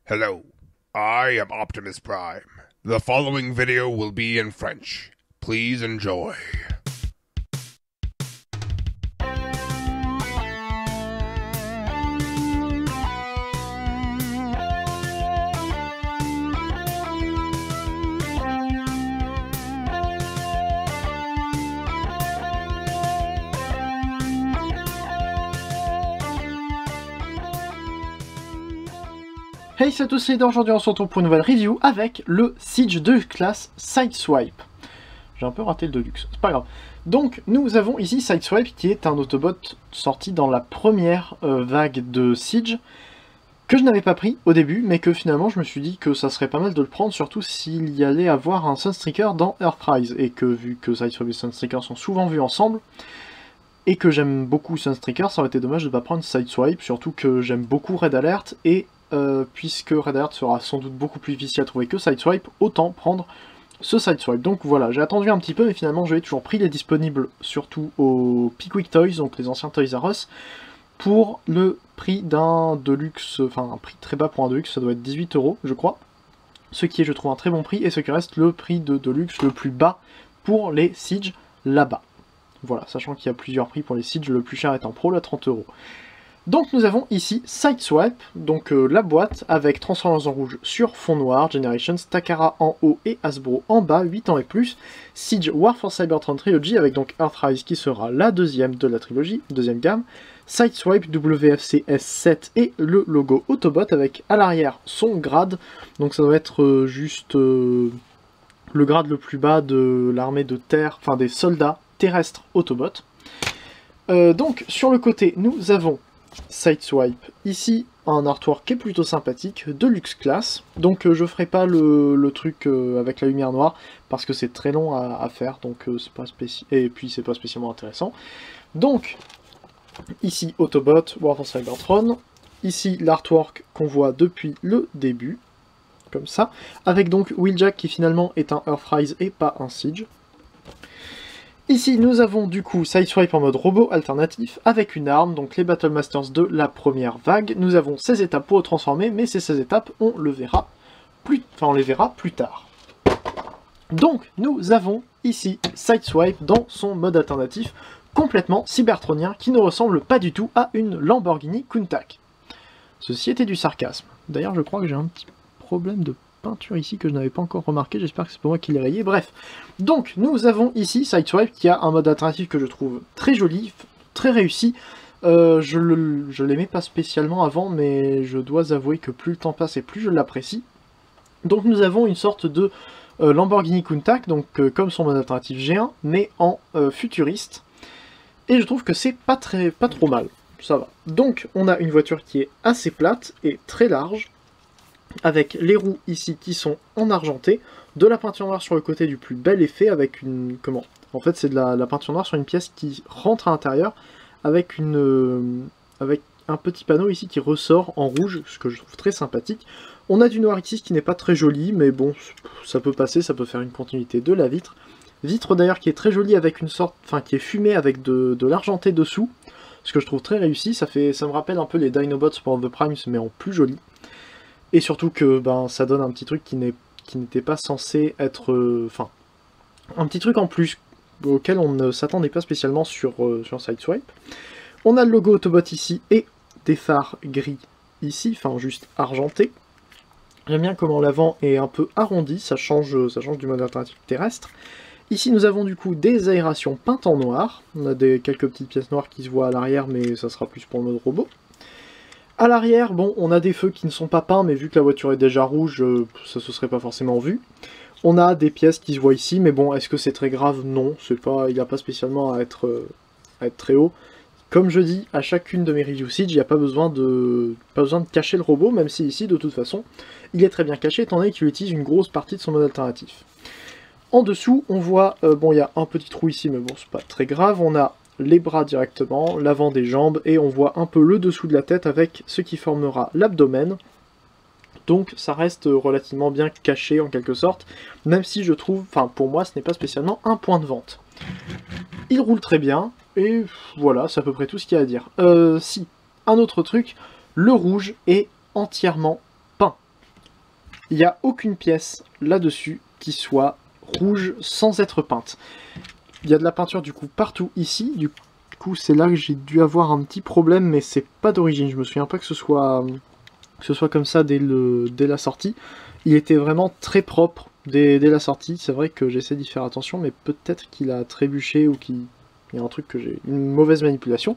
Hello, I am Optimus Prime. The following video will be in French. Please enjoy. Hey c'est à tous, c'est Eder. Aujourd'hui on se retrouve pour une nouvelle review avec le Siege de classe Sideswipe. J'ai un peu raté le Deluxe, c'est pas grave. Donc nous avons ici Sideswipe qui est un Autobot sorti dans la première vague de Siege, que je n'avais pas pris au début, mais que finalement je me suis dit que ça serait pas mal de le prendre, surtout s'il y allait avoir un Sunstreaker dans Earthrise, et que vu que Sideswipe et Sunstreaker sont souvent vus ensemble, et que j'aime beaucoup Sunstreaker, ça aurait été dommage de ne pas prendre Sideswipe, surtout que j'aime beaucoup Red Alert, et puisque Red Alert sera sans doute beaucoup plus difficile à trouver que Sideswipe, autant prendre ce Sideswipe. Donc voilà, j'ai attendu un petit peu, mais finalement j'avais toujours pris les disponibles, surtout au Pickwick Toys, donc les anciens Toys R Us, pour le prix d'un Deluxe, enfin un prix très bas pour un Deluxe, ça doit être 18 € je crois, ce qui est je trouve un très bon prix, et ce qui reste le prix de Deluxe le plus bas pour les Siege là-bas. Voilà, sachant qu'il y a plusieurs prix pour les Siege, le plus cher étant Pro à 30 €. Donc nous avons ici Sideswipe, donc la boîte avec Transformers en rouge sur fond noir, Generations, Takara en haut et Hasbro en bas, 8 ans et plus, Siege War for Cybertron Trilogy avec donc Earthrise qui sera la deuxième de la trilogie, deuxième gamme, Sideswipe WFC S7 et le logo Autobot avec à l'arrière son grade, donc ça doit être juste le grade le plus bas de l'armée de terre, enfin des soldats terrestres Autobot. Donc sur le côté nous avons Sideswipe, ici un artwork qui est plutôt sympathique, Deluxe classe, donc je ferai pas le truc avec la lumière noire, parce que c'est très long à faire, donc c'est pas et puis c'est pas spécialement intéressant. Donc, ici Autobot, War for Cybertron, ici l'artwork qu'on voit depuis le début, comme ça, avec donc Wheeljack qui finalement est un Earthrise et pas un Siege. Ici, nous avons du coup Sideswipe en mode robot alternatif avec une arme, donc les Battle Masters de la première vague. Nous avons 16 étapes pour le transformer, mais ces 16 étapes, on les verra plus tard. Donc, nous avons ici Sideswipe dans son mode alternatif complètement cybertronien qui ne ressemble pas du tout à une Lamborghini Countach. Ceci était du sarcasme. D'ailleurs, je crois que j'ai un petit problème de peinture ici que je n'avais pas encore remarqué, j'espère que c'est pour moi qui l'ai rayé, bref. Donc, nous avons ici Sideswipe qui a un mode alternatif que je trouve très joli, très réussi. Je l'aimais pas spécialement avant, mais je dois avouer que plus le temps passe et plus je l'apprécie. Donc nous avons une sorte de Lamborghini Countach, donc comme son mode alternatif G1, mais en futuriste. Et je trouve que c'est pas trop mal, ça va. Donc on a une voiture qui est assez plate et très large, avec les roues ici qui sont en argenté, de la peinture noire sur le côté du plus bel effet, avec une... comment? En fait c'est de la peinture noire sur une pièce qui rentre à l'intérieur, avec avec un petit panneau ici qui ressort en rouge, ce que je trouve très sympathique. On a du noir ici qui n'est pas très joli, mais bon, ça peut passer, ça peut faire une continuité de la vitre. Vitre d'ailleurs qui est très jolie avec une sorte... enfin qui est fumée avec de l'argenté dessous, ce que je trouve très réussi, ça me rappelle un peu les Dinobots War of the Primes, mais en plus joli. Et surtout que ben, ça donne un petit truc qui n'était pas censé être... enfin, un petit truc en plus auquel on ne s'attendait pas spécialement sur Sideswipe. On a le logo Autobot ici et des phares gris ici, enfin juste argentés. J'aime bien comment l'avant est un peu arrondi, ça change du mode alternatif terrestre. Ici nous avons du coup des aérations peintes en noir. On a quelques petites pièces noires qui se voient à l'arrière, mais ça sera plus pour le mode robot. À l'arrière, bon, on a des feux qui ne sont pas peints, mais vu que la voiture est déjà rouge, ça se serait pas forcément vu. On a des pièces qui se voient ici, mais bon, est-ce que c'est très grave? Non, il n'y a pas spécialement à être très haut. Comme je dis à chacune de mes reviews Siege, il n'y a pas besoin de cacher le robot, même si ici, de toute façon, il est très bien caché, étant donné qu'il utilise une grosse partie de son mode alternatif. En dessous, on voit, bon, il y a un petit trou ici, mais bon, c'est pas très grave, on a les bras directement, l'avant des jambes, et on voit un peu le dessous de la tête avec ce qui formera l'abdomen. Donc ça reste relativement bien caché en quelque sorte, même si je trouve, enfin pour moi ce n'est pas spécialement un point de vente. Il roule très bien, et voilà, c'est à peu près tout ce qu'il y a à dire. Si, un autre truc, le rouge est entièrement peint. il n'y a aucune pièce là-dessus qui soit rouge sans être peinte. Il y a de la peinture du coup partout ici, du coup c'est là que j'ai dû avoir un petit problème, mais c'est pas d'origine, je me souviens pas que ce soit comme ça dès la sortie. Il était vraiment très propre dès la sortie, c'est vrai que j'essaie d'y faire attention, mais peut-être qu'il a trébuché ou qu'il y a un truc que j'ai une mauvaise manipulation.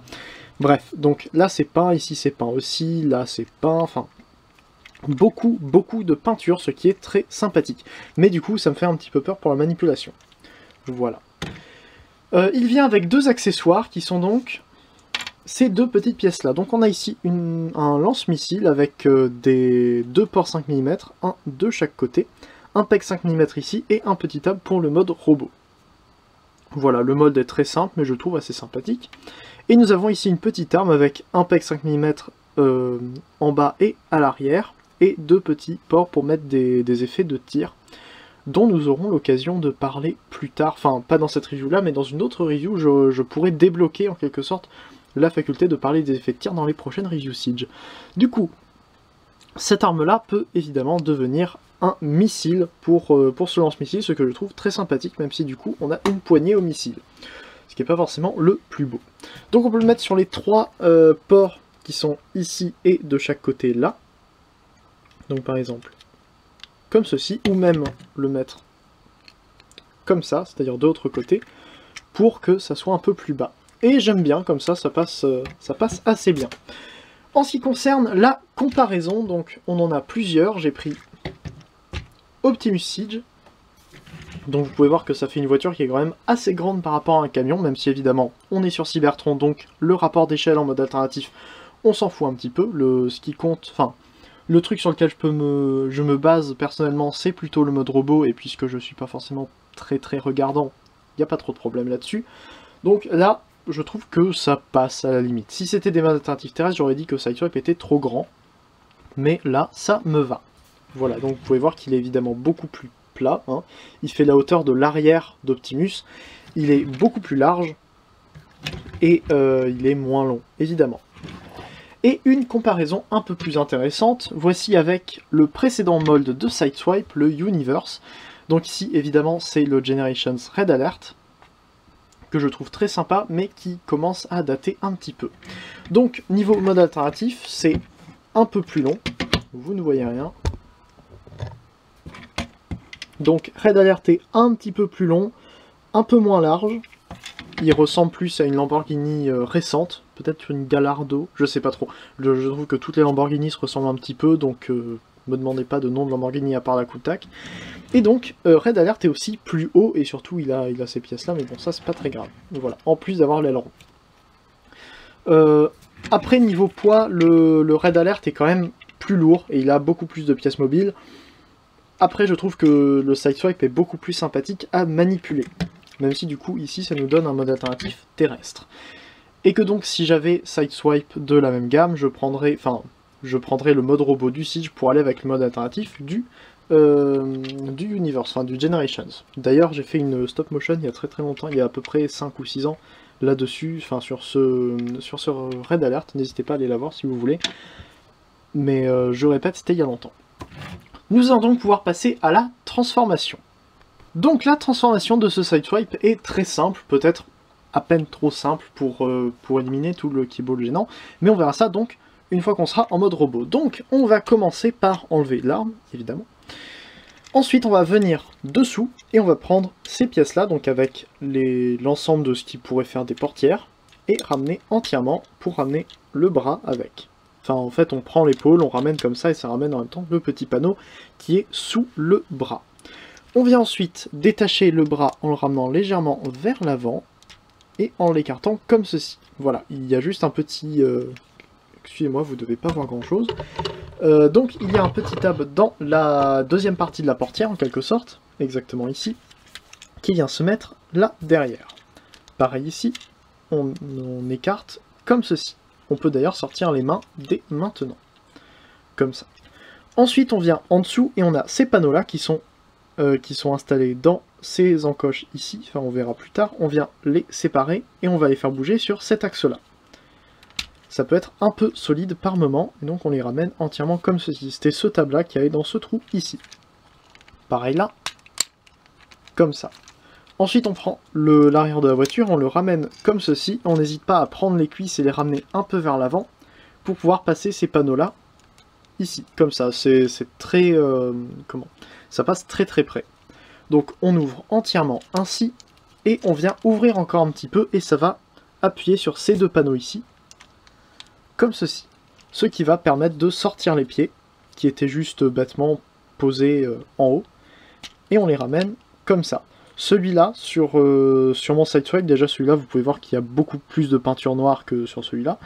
Bref, donc là c'est peint, ici c'est peint aussi, là c'est peint, enfin beaucoup de peinture, ce qui est très sympathique. Mais du coup ça me fait un petit peu peur pour la manipulation. Voilà. Il vient avec deux accessoires qui sont donc ces deux petites pièces là. Donc on a ici un lance-missile avec deux ports 5 mm, un de chaque côté, un PEG 5 mm ici et un petit tab pour le mode robot. Voilà, le mode est très simple mais je trouve assez sympathique. Et nous avons ici une petite arme avec un PEG 5 mm en bas et à l'arrière et deux petits ports pour mettre des effets de tir, dont nous aurons l'occasion de parler plus tard, enfin pas dans cette review là, mais dans une autre review, je pourrais débloquer en quelque sorte la faculté de parler des effets de tir dans les prochaines reviews Siege. Du coup, cette arme là peut évidemment devenir un missile pour ce lance-missile, ce que je trouve très sympathique, même si du coup on a une poignée au missile, ce qui n'est pas forcément le plus beau. Donc on peut le mettre sur les trois ports qui sont ici et de chaque côté là, donc par exemple comme ceci, ou même le mettre comme ça, c'est-à-dire de l'autre côté, pour que ça soit un peu plus bas. Et j'aime bien, comme ça passe assez bien. En ce qui concerne la comparaison, donc on en a plusieurs, j'ai pris Optimus Siege, donc vous pouvez voir que ça fait une voiture qui est quand même assez grande par rapport à un camion, même si évidemment on est sur Cybertron, donc le rapport d'échelle en mode alternatif, on s'en fout un petit peu, ce qui compte, enfin... Le truc sur lequel je me base personnellement, c'est plutôt le mode robot, et puisque je suis pas forcément très regardant, il n'y a pas trop de problème là-dessus. Donc là, je trouve que ça passe à la limite. Si c'était des modes alternatifs terrestres, j'aurais dit que Sideswipe était trop grand, mais là, ça me va. Voilà, donc vous pouvez voir qu'il est évidemment beaucoup plus plat, hein. Il fait la hauteur de l'arrière d'Optimus, il est beaucoup plus large, et il est moins long, évidemment. Et une comparaison un peu plus intéressante, voici avec le précédent mold de Sideswipe, le Universe. Donc ici, évidemment, c'est le Generations Red Alert, que je trouve très sympa, mais qui commence à dater un petit peu. Donc, niveau mode alternatif, c'est un peu plus long, vous ne voyez rien. Donc, Red Alert est un petit peu plus long, un peu moins large. Il ressemble plus à une Lamborghini récente, peut-être une Gallardo, je sais pas trop. Je trouve que toutes les Lamborghini se ressemblent un petit peu, donc me demandez pas de nom de Lamborghini à part la Countach. Et donc, Red Alert est aussi plus haut, et surtout il a ces pièces-là, mais bon, ça c'est pas très grave. Voilà, en plus d'avoir l'aileron. Après, niveau poids, le Red Alert est quand même plus lourd, et il a beaucoup plus de pièces mobiles. Après, je trouve que le Sideswipe est beaucoup plus sympathique à manipuler. Même si du coup ici ça nous donne un mode alternatif terrestre. Et que donc si j'avais Sideswipe de la même gamme, je prendrais le mode robot du Siege pour aller avec le mode alternatif du Universe, enfin du Generations. D'ailleurs j'ai fait une stop motion il y a très longtemps, il y a à peu près 5 ou 6 ans là-dessus, enfin sur ce Red Alert, n'hésitez pas à aller la voir si vous voulez. Mais je répète, c'était il y a longtemps. Nous allons donc pouvoir passer à la transformation. Donc la transformation de ce Sideswipe est très simple, peut-être à peine trop simple pour éliminer tout le keyboard gênant, mais on verra ça donc une fois qu'on sera en mode robot. Donc on va commencer par enlever l'arme, évidemment. Ensuite on va venir dessous et on va prendre ces pièces là, donc avec l'ensemble de ce qui pourrait faire des portières, et ramener entièrement pour ramener le bras avec. Enfin en fait on prend l'épaule, on ramène comme ça et ça ramène en même temps le petit panneau qui est sous le bras. On vient ensuite détacher le bras en le ramenant légèrement vers l'avant et en l'écartant comme ceci. Voilà, il y a juste un petit... Excusez-moi, vous ne devez pas voir grand chose. Donc il y a un petit tab dans la deuxième partie de la portière en quelque sorte, exactement ici, qui vient se mettre là derrière. Pareil ici, on écarte comme ceci. On peut d'ailleurs sortir les mains dès maintenant, comme ça. Ensuite on vient en dessous et on a ces panneaux là qui sont installés dans ces encoches ici, enfin on verra plus tard, on vient les séparer et on va les faire bouger sur cet axe là. ça peut être un peu solide par moment, et donc on les ramène entièrement comme ceci. C'était ce tab-là qui allait dans ce trou ici. Pareil là, comme ça. Ensuite on prend l'arrière de la voiture, on le ramène comme ceci, on n'hésite pas à prendre les cuisses et les ramener un peu vers l'avant, pour pouvoir passer ces panneaux-là, ici, comme ça. C'est très... ça passe très très près. Donc on ouvre entièrement ainsi, et on vient ouvrir encore un petit peu, et ça va appuyer sur ces deux panneaux ici, comme ceci. Ce qui va permettre de sortir les pieds, qui étaient juste bêtement posés en haut, et on les ramène comme ça. Celui-là, sur mon Sideswipe, déjà celui-là, vous pouvez voir qu'il y a beaucoup plus de peinture noire que sur celui-là.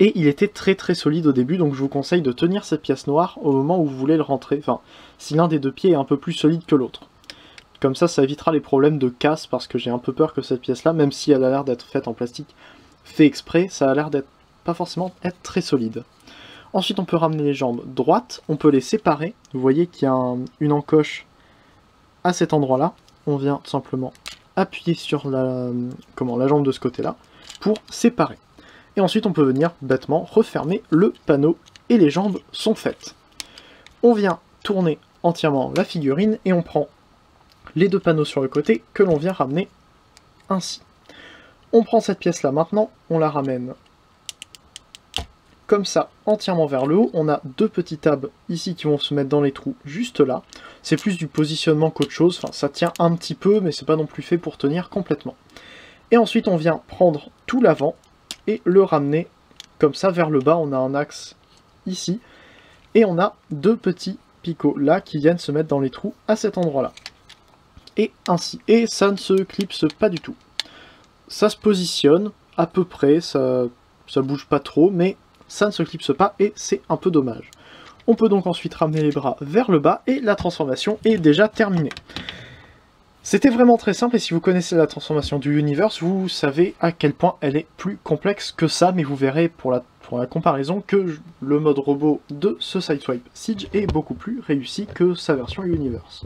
Et il était très très solide au début, donc je vous conseille de tenir cette pièce noire au moment où vous voulez le rentrer. Enfin, si l'un des deux pieds est un peu plus solide que l'autre. Comme ça évitera les problèmes de casse, parce que j'ai un peu peur que cette pièce-là, même si elle a l'air d'être faite en plastique fait exprès, ça a l'air d'être pas forcément être très solide. Ensuite, on peut ramener les jambes droites, on peut les séparer. Vous voyez qu'il y a une encoche à cet endroit-là. On vient tout simplement appuyer sur la jambe de ce côté-là pour séparer. Et ensuite, on peut venir bêtement refermer le panneau et les jambes sont faites. On vient tourner entièrement la figurine et on prend les deux panneaux sur le côté que l'on vient ramener ainsi. On prend cette pièce-là maintenant, on la ramène comme ça, entièrement vers le haut. On a deux petits tabs ici qui vont se mettre dans les trous juste là. C'est plus du positionnement qu'autre chose, enfin ça tient un petit peu, mais c'est pas non plus fait pour tenir complètement. Et ensuite on vient prendre tout l'avant et le ramener comme ça vers le bas. On a un axe ici, et on a deux petits picots là qui viennent se mettre dans les trous à cet endroit-là. Et ainsi, et ça ne se clipse pas du tout. Ça se positionne à peu près, ça bouge pas trop, mais ça ne se clipse pas et c'est un peu dommage. On peut donc ensuite ramener les bras vers le bas et la transformation est déjà terminée. C'était vraiment très simple, et si vous connaissez la transformation du Universe, vous savez à quel point elle est plus complexe que ça, mais vous verrez pour la comparaison que le mode robot de ce Sideswipe Siege est beaucoup plus réussi que sa version Universe.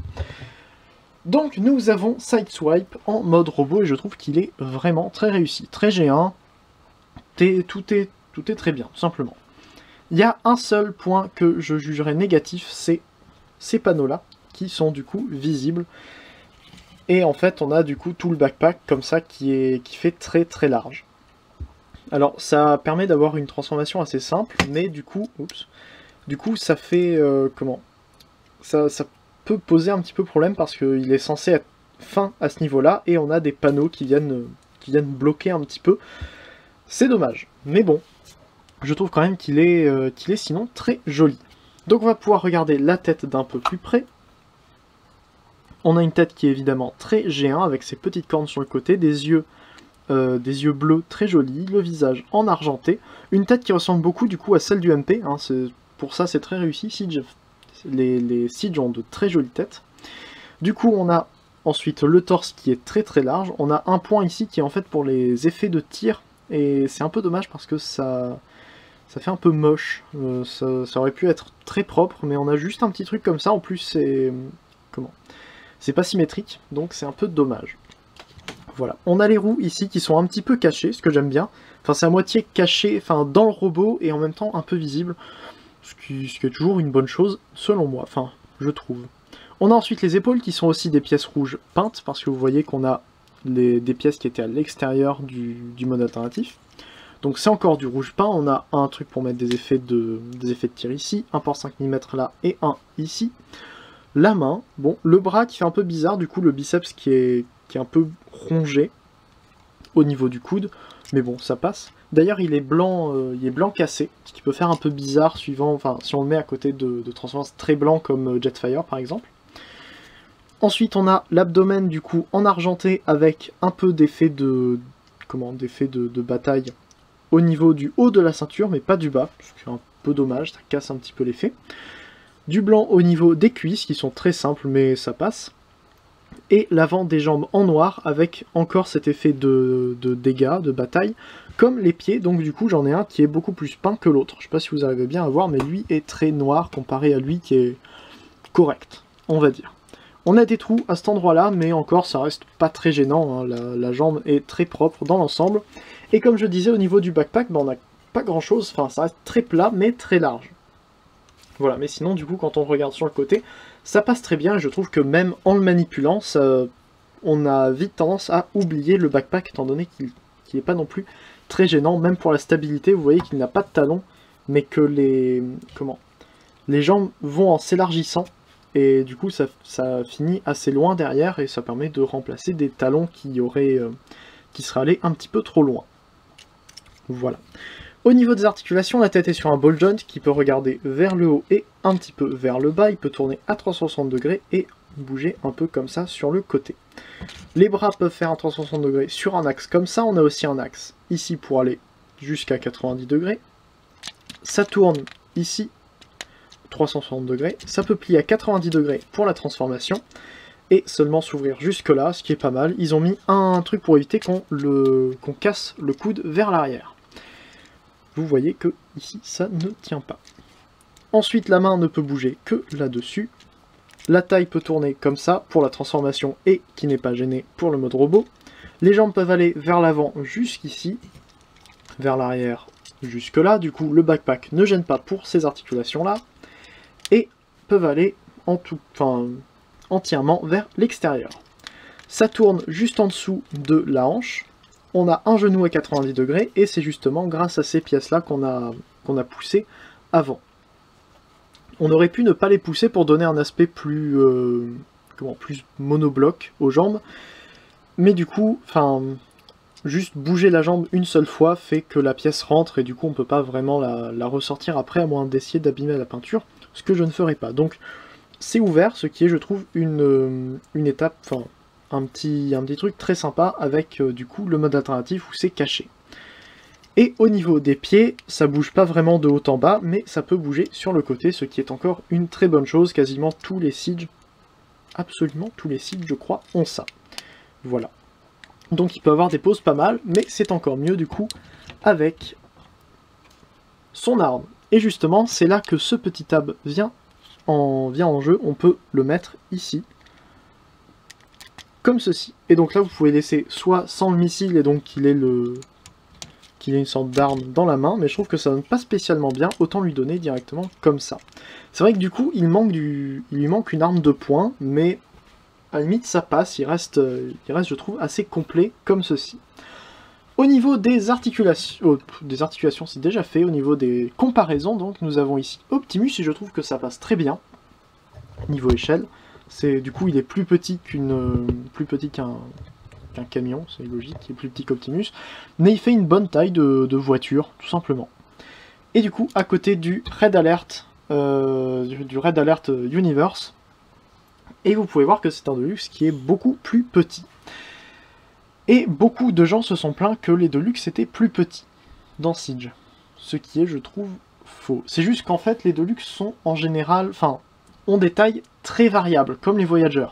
Donc nous avons Sideswipe en mode robot et je trouve qu'il est vraiment très réussi. Très G1, tout est très bien, tout simplement. Il y a un seul point que je jugerais négatif, c'est ces panneaux-là, qui sont du coup visibles. Et en fait, on a du coup tout le backpack comme ça qui fait très très large. Alors ça permet d'avoir une transformation assez simple, mais du coup, ça fait ça peut poser un petit peu problème parce qu'il est censé être fin à ce niveau-là et on a des panneaux qui viennent bloquer un petit peu. C'est dommage, mais bon, je trouve quand même qu'il est sinon très joli. Donc on va pouvoir regarder la tête d'un peu plus près. On a une tête qui est évidemment très G1 avec ses petites cornes sur le côté, des yeux bleus très jolis, le visage en argenté, une tête qui ressemble beaucoup du coup à celle du MP, hein, pour ça c'est très réussi. Siege, les Siege ont de très jolies têtes. Du coup on a ensuite le torse qui est très très large, on a un point ici qui est en fait pour les effets de tir, et c'est un peu dommage parce que ça fait un peu moche, ça aurait pu être très propre, mais on a juste un petit truc comme ça, en plus c'est pas symétrique, donc c'est un peu dommage. Voilà, on a les roues ici qui sont un petit peu cachées, ce que j'aime bien. Enfin, c'est à moitié caché, dans le robot, et en même temps un peu visible. Ce qui est toujours une bonne chose, selon moi, enfin, je trouve. On a ensuite les épaules qui sont aussi des pièces rouges peintes, parce que vous voyez qu'on a des pièces qui étaient à l'extérieur du mode alternatif. Donc c'est encore du rouge peint, on a un truc pour mettre des effets de tir ici, un port 5 mm là, et un ici. La main, bon, le bras qui fait un peu bizarre, du coup le biceps qui est un peu rongé au niveau du coude, mais bon, ça passe. D'ailleurs, il est blanc cassé, ce qui peut faire un peu bizarre suivant, enfin, si on le met à côté de Transformers très blancs comme Jetfire par exemple. Ensuite, on a l'abdomen du coup en argenté avec un peu d'effet de bataille au niveau du haut de la ceinture, mais pas du bas, ce qui est un peu dommage, ça casse un petit peu l'effet. Du blanc au niveau des cuisses, qui sont très simples, mais ça passe. Et l'avant des jambes en noir, avec encore cet effet de dégâts, de bataille, comme les pieds. Donc du coup, j'en ai un qui est beaucoup plus peint que l'autre. Je sais pas si vous arrivez bien à voir, mais lui est très noir comparé à lui qui est correct, on va dire. On a des trous à cet endroit-là, mais encore, ça reste pas très gênant, hein. La jambe est très propre dans l'ensemble. Et comme je disais, au niveau du backpack, on n'a pas grand chose, enfin ça reste très plat mais très large. Voilà, mais sinon du coup quand on regarde sur le côté, ça passe très bien et je trouve que même en le manipulant, on a vite tendance à oublier le backpack étant donné qu'il n'est pas non plus très gênant, même pour la stabilité, vous voyez qu'il n'a pas de talons, mais que les jambes vont en s'élargissant, et du coup ça finit assez loin derrière, et ça permet de remplacer des talons qui seraient allés un petit peu trop loin. Voilà. Au niveau des articulations, la tête est sur un ball joint qui peut regarder vers le haut et un petit peu vers le bas, il peut tourner à 360 degrés et bouger un peu comme ça sur le côté. Les bras peuvent faire un 360 degrés sur un axe comme ça, on a aussi un axe ici pour aller jusqu'à 90 degrés. Ça tourne ici 360 degrés, ça peut plier à 90 degrés pour la transformation et seulement s'ouvrir jusque là, ce qui est pas mal. Ils ont mis un truc pour éviter qu'on casse le coude vers l'arrière. Vous voyez que ici ça ne tient pas. Ensuite la main ne peut bouger que là-dessus. La taille peut tourner comme ça pour la transformation et qui n'est pas gênée pour le mode robot. Les jambes peuvent aller vers l'avant jusqu'ici, vers l'arrière jusque là. Du coup le backpack ne gêne pas pour ces articulations là. Et peuvent aller entièrement vers l'extérieur. Ça tourne juste en dessous de la hanche. On a un genou à 90 degrés et c'est justement grâce à ces pièces là qu'on a poussé avant. On aurait pu ne pas les pousser pour donner un aspect plus monobloc aux jambes, mais du coup, juste bouger la jambe une seule fois fait que la pièce rentre et du coup on peut pas vraiment la ressortir après à moins d'essayer d'abîmer la peinture, ce que je ne ferai pas. Donc c'est ouvert, ce qui est je trouve une étape, un petit truc très sympa avec du coup le mode alternatif où c'est caché. Et au niveau des pieds, ça bouge pas vraiment de haut en bas, mais ça peut bouger sur le côté, ce qui est encore une très bonne chose. Quasiment tous les Siege, absolument tous les Siege je crois, ont ça. Voilà. Donc il peut avoir des poses pas mal, mais c'est encore mieux du coup avec son arme. Et justement, c'est là que ce petit tab vient en jeu. On peut le mettre ici, comme ceci. Et donc là, vous pouvez laisser soit sans le missile, et donc qu'il ait une sorte d'arme dans la main, mais je trouve que ça donne pas spécialement bien, autant lui donner directement comme ça. C'est vrai que du coup, il lui manque une arme de poing, mais à la limite ça passe, il reste je trouve assez complet comme ceci. Au niveau des articulations, c'est déjà fait. Au niveau des comparaisons, donc nous avons ici Optimus, et je trouve que ça passe très bien. Niveau échelle, du coup il est plus petit qu'un camion, c'est logique, il est plus petit qu'Optimus, mais il fait une bonne taille de voiture, tout simplement. Et du coup, à côté du Red Alert, Universe, et vous pouvez voir que c'est un Deluxe qui est beaucoup plus petit. Et beaucoup de gens se sont plaints que les Deluxe étaient plus petits dans Siege, ce qui est, je trouve, faux. C'est juste qu'en fait, les Deluxe sont en général, ont des tailles très variables, comme les Voyagers.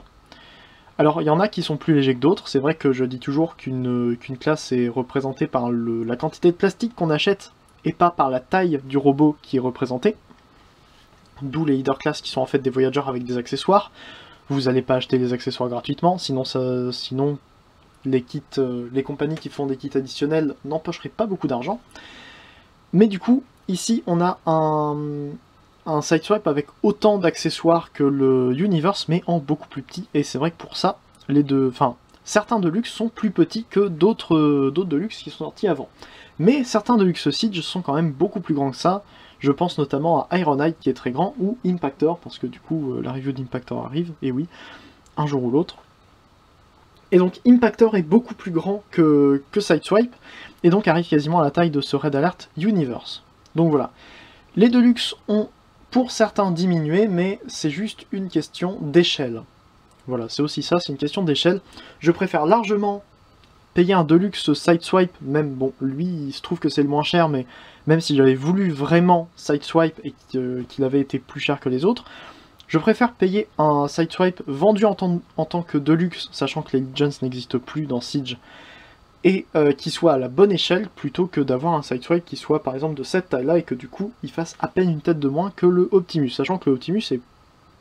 Alors, il y en a qui sont plus légers que d'autres. C'est vrai que je dis toujours qu'une classe est représentée par la quantité de plastique qu'on achète et pas par la taille du robot qui est représenté. D'où les leader class qui sont en fait des Voyagers avec des accessoires. Vous n'allez pas acheter les accessoires gratuitement, sinon les compagnies qui font des kits additionnels n'empocheraient pas beaucoup d'argent. Mais du coup, ici, on a un Sideswipe avec autant d'accessoires que le Universe, mais en beaucoup plus petit. Et c'est vrai que pour ça, certains Deluxe sont plus petits que d'autres Deluxe qui sont sortis avant. Mais certains Deluxe Siege sont quand même beaucoup plus grands que ça. Je pense notamment à Ironhide qui est très grand, ou Impactor, parce que du coup la review d'Impactor arrive, et oui, un jour ou l'autre. Et donc Impactor est beaucoup plus grand que Sideswipe, et donc arrive quasiment à la taille de ce Red Alert Universe. Donc voilà. Les Deluxe ont pour certains diminué, mais c'est juste une question d'échelle. Voilà, c'est aussi ça, c'est une question d'échelle. Je préfère largement payer un Deluxe Sideswipe, même, bon, lui, il se trouve que c'est le moins cher, mais même si j'avais voulu vraiment Sideswipe et qu'il avait été plus cher que les autres, je préfère payer un Sideswipe vendu en tant que Deluxe, sachant que les Legends n'existent plus dans Siege, et qui soit à la bonne échelle, plutôt que d'avoir un Sideswipe qui soit par exemple de cette taille-là, et que du coup, il fasse à peine une tête de moins que le Optimus, sachant que le Optimus est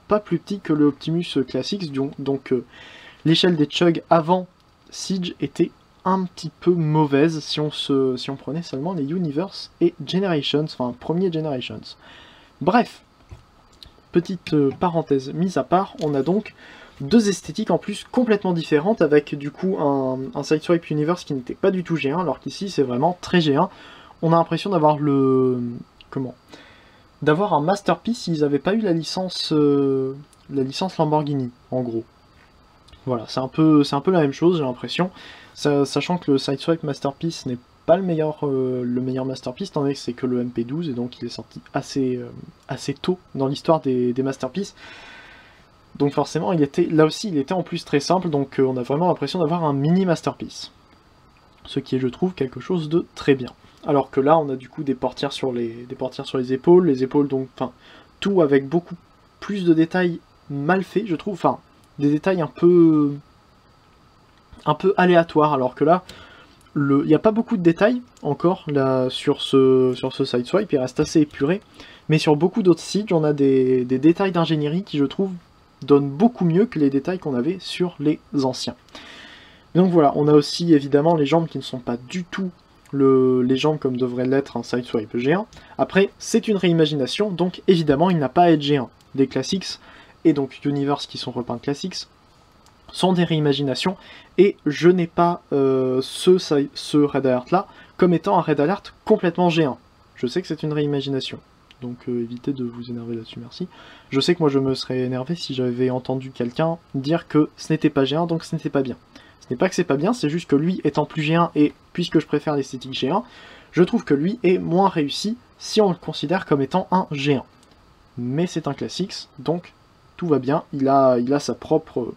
pas plus petit que le Optimus Classics, donc l'échelle des Chug avant Siege était un petit peu mauvaise si on prenait seulement les Universe et Generations, enfin premier Generations. Bref, petite parenthèse mise à part, on a donc deux esthétiques en plus complètement différentes, avec du coup un Sideswipe Universe qui n'était pas du tout G1, alors qu'ici c'est vraiment très G1. On a l'impression d'avoir d'avoir un Masterpiece s'ils n'avaient pas eu la licence Lamborghini, en gros. Voilà, c'est un peu la même chose, j'ai l'impression, sachant que le Sideswipe Masterpiece n'est pas le meilleur Masterpiece, étant donné que c'est que le MP12, et donc il est sorti assez tôt dans l'histoire des Masterpiece. Donc forcément, là aussi, il était en plus très simple, donc on a vraiment l'impression d'avoir un mini Masterpiece. Ce qui est, je trouve, quelque chose de très bien. Alors que là, on a du coup des portières sur les épaules, donc, enfin, tout avec beaucoup plus de détails mal faits, je trouve, enfin, des détails un peu aléatoires, alors que là, il n'y a pas beaucoup de détails encore là sur ce Sideswipe, il reste assez épuré, mais sur beaucoup d'autres sites, on a des détails d'ingénierie qui, je trouve, donnent beaucoup mieux que les détails qu'on avait sur les anciens. Donc voilà, on a aussi évidemment les jambes qui ne sont pas du tout les jambes comme devrait l'être un Sideswipe G1. Après, c'est une réimagination, donc évidemment il n'a pas à être G1. Les Classics, et donc Universe qui sont repeints Classics, sont des réimaginations, et je n'ai pas ce Red Alert là comme étant un Red Alert complètement G1. Je sais que c'est une réimagination, donc évitez de vous énerver là-dessus, merci. Je sais que moi je me serais énervé si j'avais entendu quelqu'un dire que ce n'était pas G1, donc ce n'était pas bien. Ce n'est pas que c'est pas bien, c'est juste que lui étant plus G1, et puisque je préfère l'esthétique G1, je trouve que lui est moins réussi si on le considère comme étant un G1. Mais c'est un Classics, donc tout va bien, il a sa propre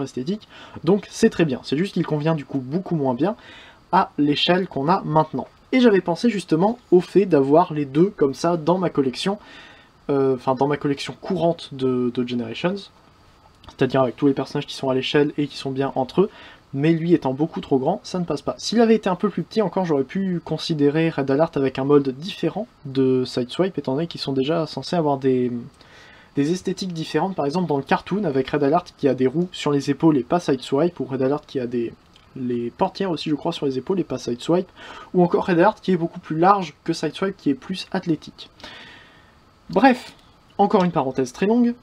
esthétique, donc c'est très bien. C'est juste qu'il convient du coup beaucoup moins bien à l'échelle qu'on a maintenant. Et j'avais pensé justement au fait d'avoir les deux comme ça dans ma collection, enfin dans ma collection courante de Generations, c'est-à-dire avec tous les personnages qui sont à l'échelle et qui sont bien entre eux, mais lui étant beaucoup trop grand, ça ne passe pas. S'il avait été un peu plus petit encore, j'aurais pu considérer Red Alert avec un mode différent de Sideswipe, étant donné qu'ils sont déjà censés avoir des esthétiques différentes, par exemple dans le cartoon, avec Red Alert qui a des roues sur les épaules et pas Sideswipe, ou Red Alert qui a les portières aussi, je crois, sur les épaules et pas Sideswipe, ou encore Red Alert qui est beaucoup plus large que Sideswipe, qui est plus athlétique. Bref, encore une parenthèse très longue,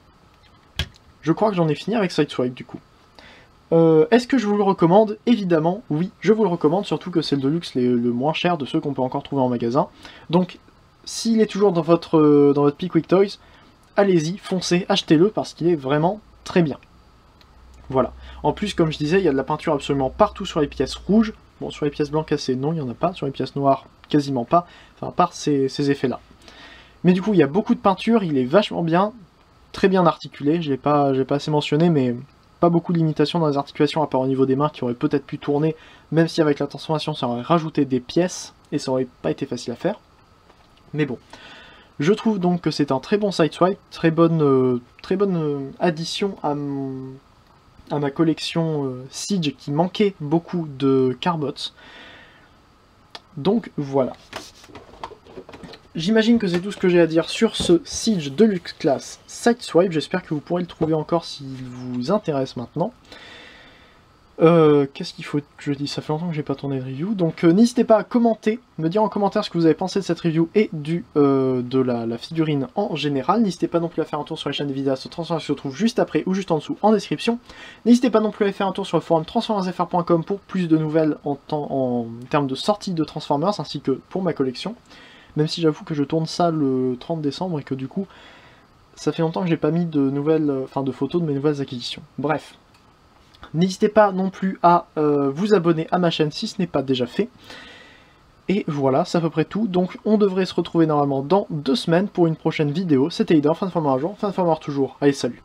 je crois que j'en ai fini avec Sideswipe du coup. Est-ce que je vous le recommande? Évidemment, oui, je vous le recommande, surtout que c'est le Deluxe le moins cher de ceux qu'on peut encore trouver en magasin. Donc, s'il est toujours dans votre Pickwick Toys, allez-y, foncez, achetez-le, parce qu'il est vraiment très bien. Voilà. En plus, comme je disais, il y a de la peinture absolument partout sur les pièces rouges. Bon, sur les pièces blanches cassées, non, il n'y en a pas. Sur les pièces noires, quasiment pas. Enfin, à part ces effets-là. Mais du coup, il y a beaucoup de peinture, il est vachement bien, très bien articulé. Je l'ai pas assez mentionné, mais pas beaucoup de limitations dans les articulations, à part au niveau des mains, qui auraient peut-être pu tourner, même si avec la transformation, ça aurait rajouté des pièces, et ça aurait pas été facile à faire. Mais bon. Je trouve donc que c'est un très bon Sideswipe, très bonne addition à ma collection Siege qui manquait beaucoup de Carbots. Donc voilà. J'imagine que c'est tout ce que j'ai à dire sur ce Siege Deluxe Class Sideswipe. J'espère que vous pourrez le trouver encore s'il vous intéresse maintenant. Qu'est-ce qu'il faut que je dise? Ça fait longtemps que j'ai pas tourné de review, donc n'hésitez pas à commenter, me dire en commentaire ce que vous avez pensé de cette review et de la figurine en général. N'hésitez pas non plus à faire un tour sur la chaîne des vidéos Transformers qui se trouve juste après ou juste en dessous en description. N'hésitez pas non plus à aller faire un tour sur le forum transformersfr.com pour plus de nouvelles en termes de sortie de Transformers, ainsi que pour ma collection. Même si j'avoue que je tourne ça le 30 décembre et que du coup, ça fait longtemps que j'ai pas mis de photos de mes nouvelles acquisitions. Bref. N'hésitez pas non plus à vous abonner à ma chaîne si ce n'est pas déjà fait. Et voilà, c'est à peu près tout. Donc on devrait se retrouver normalement dans 2 semaines pour une prochaine vidéo. C'était Ider, Fanformer un jour, Fanformer toujours. Allez, salut!